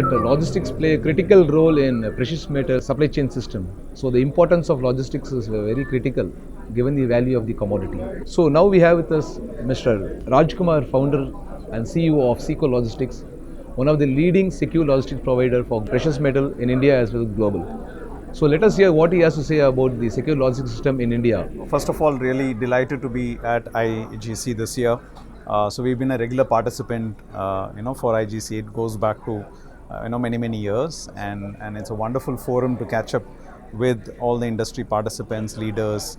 that logistics play a critical role in precious metal supply chain system. So the importance of logistics is very critical given the value of the commodity. So now we have with us Mr. Rajkumar, founder and CEO of Seco Logistics, one of the leading secure logistics provider for precious metal in India as well as global. So let us hear what he has to say about the secure logistics system in India. First of all, really delighted to be at IGC this year. So we've been a regular participant, for IGC. It goes back to, many years, and it's a wonderful forum to catch up with all the industry participants, leaders,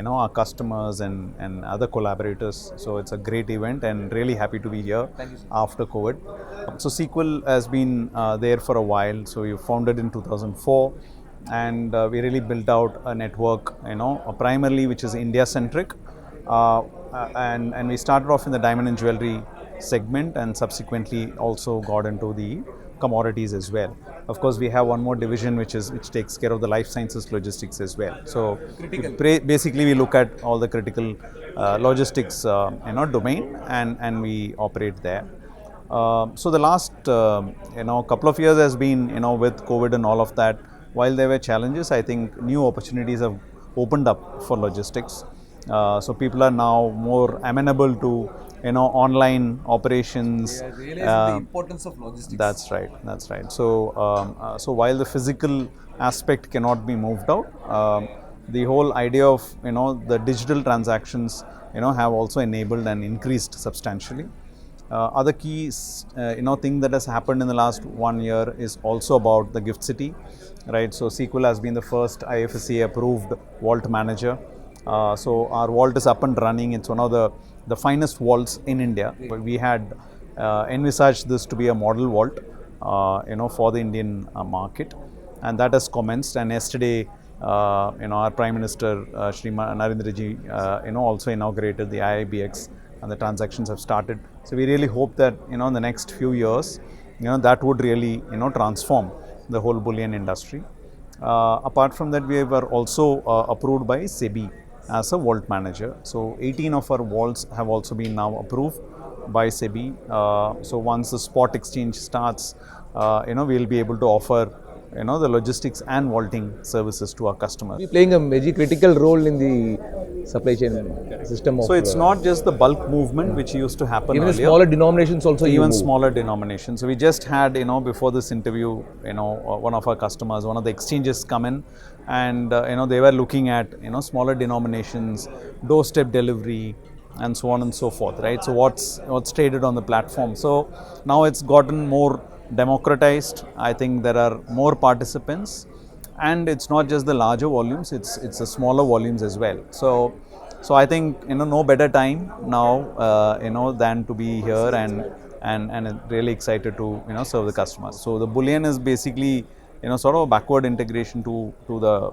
our customers and other collaborators. So it's a great event and really happy to be here after COVID. So Sequel has been there for a while. So we founded in 2004. And we really built out a network, primarily which is India centric, and we started off in the diamond and jewelry segment, and subsequently also got into the commodities as well. Of course, we have one more division which takes care of the life sciences logistics as well. So basically, we look at all the critical logistics, domain, and we operate there. So the last couple of years has been, with COVID and all of that. While there were challenges, I think new opportunities have opened up for logistics. So people are now more amenable to, online operations. They are realizing the importance of logistics. That's right. So while the physical aspect cannot be moved out, the whole idea of, the digital transactions, have also enabled and increased substantially. Other key, thing that has happened in the last 1 year is also about the Gift City, right? So Sequel has been the first IFSCA approved vault manager. So our vault is up and running. It's one of the finest vaults in India. But we had envisaged this to be a model vault, for the Indian market, and that has commenced. And yesterday, our Prime Minister, Shri Narendra Ji, also inaugurated the IIBX. And the transactions have started. So we really hope that, in the next few years, that would really, transform the whole bullion industry. Apart from that, we were also approved by SEBI as a vault manager. So 18 of our vaults have also been now approved by SEBI. So once the spot exchange starts, we'll be able to offer, the logistics and vaulting services to our customers. We're playing a very critical role in the supply chain system. So it's not just the bulk movement which used to happen even earlier. Smaller denominations also. Even smaller denominations. So we just had, before this interview, one of our customers, one of the exchanges come in, and they were looking at, smaller denominations, doorstep delivery, and so on and so forth, right? So what's traded on the platform. So now it's gotten more democratized. I think there are more participants, and it's not just the larger volumes, it's the smaller volumes as well. So I think, no better time now, than to be here and really excited to, serve the customers. So the bullion is basically, sort of a backward integration to the,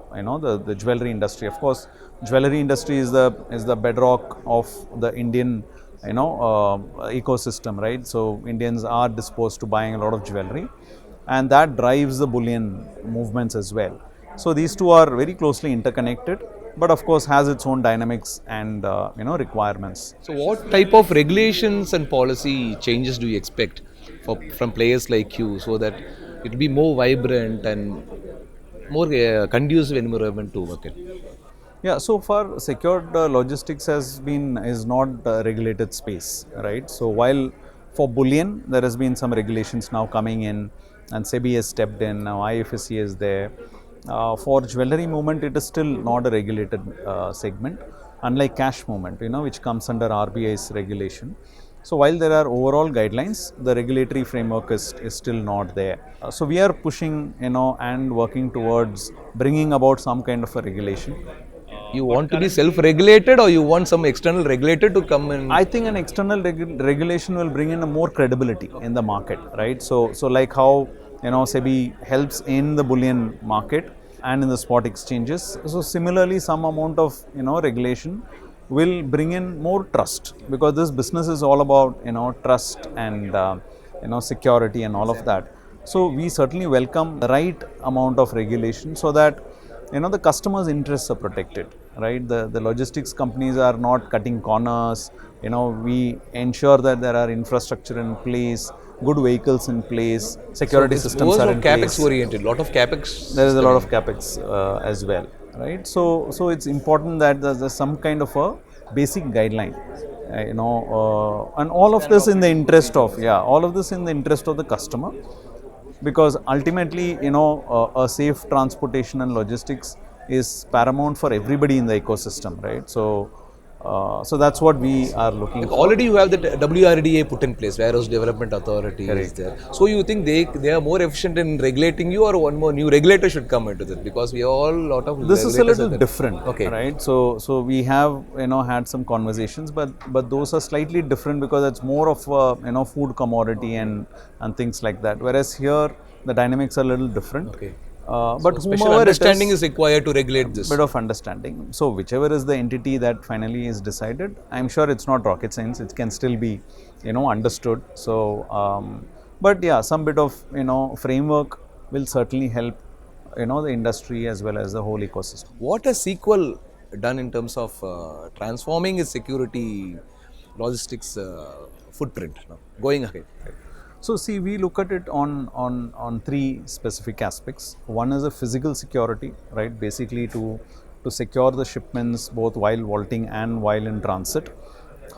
the jewelry industry. Of course, jewelry industry is the bedrock of the Indian ecosystem, right? So Indians are disposed to buying a lot of jewelry, and that drives the bullion movements as well. So these two are very closely interconnected, but of course has its own dynamics and requirements. So what type of regulations and policy changes do you expect from players like you, so that it will be more vibrant and more conducive environment to work in? Yeah, so far secured logistics is not a regulated space, right? So while for bullion there has been some regulations now coming in, and SEBI has stepped in, now IFSC is there. For jewelry movement, it is still not a regulated segment, unlike cash movement, which comes under RBI's regulation. So while there are overall guidelines, the regulatory framework is still not there. So we are pushing, and working towards bringing about some kind of a regulation. You want to be self-regulated, or you want some external regulator to come in? I think an external regulation will bring in a more credibility in the market, right? So like how, SEBI helps in the bullion market and in the spot exchanges. So similarly, some amount of, regulation will bring in more trust, because this business is all about, trust and, security and all of that. So we certainly welcome the right amount of regulation, so that, the customers' interests are protected, right? The logistics companies are not cutting corners. We ensure that there are infrastructure in place, good vehicles in place, security It's systems more are of in capex place. oriented. Lot of capex. There is a lot of capex as well, right? So it's important that there's some kind of a basic guideline, and all of this in the interest of all of this in the interest of the customer, because ultimately, a safe transportation and logistics is paramount for everybody in the ecosystem, right? So that's what we are looking Like for. already you have the WRDA put in place, Warehouse Development Authority is Correct. there. So you think they are more efficient in regulating you, or one more new regulator should come into this, because we are all lot of This is a regulators little are there. different, Okay. right? So we have had some conversations, but those are slightly different because it's more of a food commodity and things like that. Whereas here the dynamics are a little different. Okay. But Special whomever it understanding is, is required to regulate this. bit of understanding. So whichever is the entity that finally is decided, I'm sure it's not rocket science. It can still be understood. So but yeah, some bit of framework will certainly help the industry as well as the whole ecosystem. What has SQL done in terms of transforming its security logistics footprint now, going ahead? So see, we look at it on three specific aspects. One is a physical security, right? Basically to secure the shipments both while vaulting and while in transit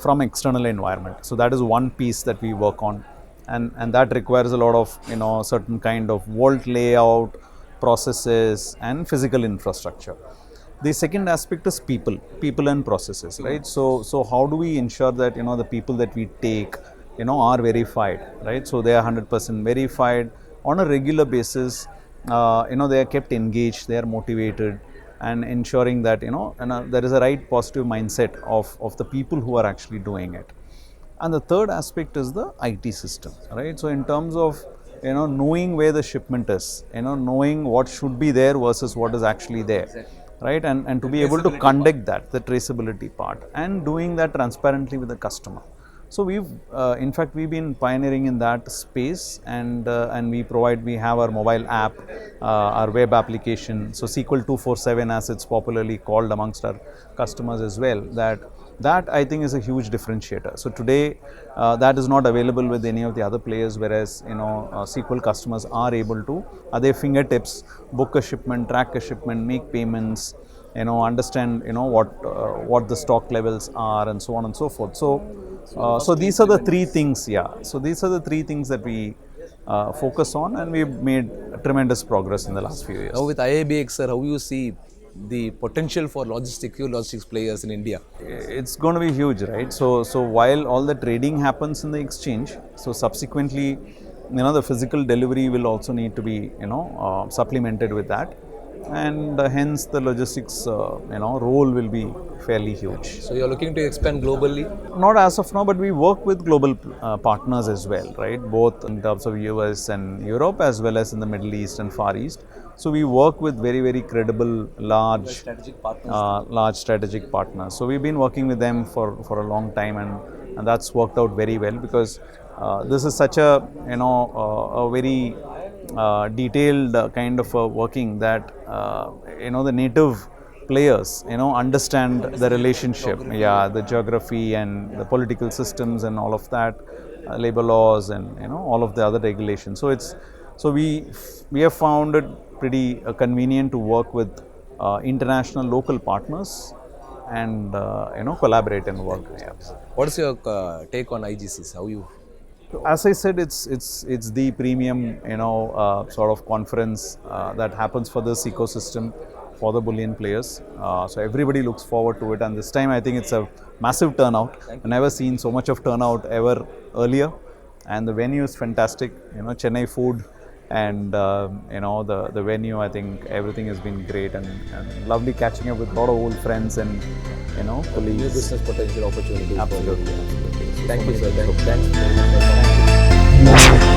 from external environment. So that is one piece that we work on, and that requires a lot of certain kind of vault layout, processes, and physical infrastructure. The second aspect is people and processes, right? So how do we ensure that the people that we take are verified, right? So they are 100% verified on a regular basis. They are kept engaged, they are motivated, and ensuring that there is a right positive mindset of the people who are actually doing it. And the third aspect is the IT system, right? So in terms of knowing where the shipment is, knowing what should be there versus what is actually there, right? And to be able to conduct that, the traceability part, and doing that transparently with the customer. So in fact, we've been pioneering in that space, and we have our mobile app, our web application. So SQL 247, as it's popularly called amongst our customers as well. That I think is a huge differentiator. So today, that is not available with any of the other players, whereas SQL customers are able to, at their fingertips, book a shipment, track a shipment, make payments, understand what the stock levels are, and so on and so forth. So these are the three things. So these are the three things that we focus on, and we've made tremendous progress in the last few years. Now with IABX, sir, how you see the potential for logistics players in India? It's going to be huge, right? So while all the trading happens in the exchange, so subsequently, the physical delivery will also need to be supplemented with that, and hence the logistics role will be fairly huge. So you're looking to expand globally? Not as of now, but we work with global partners as well, right? Both in terms of US and Europe, as well as in the Middle East and Far East. So we work with very, very credible, large strategic partners. So we've been working with them for a long time, and that's worked out very well, because this is such a a very detailed kind of working that the native players understand the relationship, the geography and the political systems and all of that, labor laws, and all of the other regulations. So we have found it pretty convenient to work with international local partners and collaborate and work. What is your take on IGCs? How you? As I said, it's the premium sort of conference that happens for this ecosystem, for the bullion players. So everybody looks forward to it, and this time I think it's a massive turnout. I've never seen so much of turnout ever earlier, and the venue is fantastic. Chennai food, and the venue. I think everything has been great, and lovely catching up with a lot of old friends and colleagues. New business potential opportunities. Absolutely. Thank you, sir. Thanks.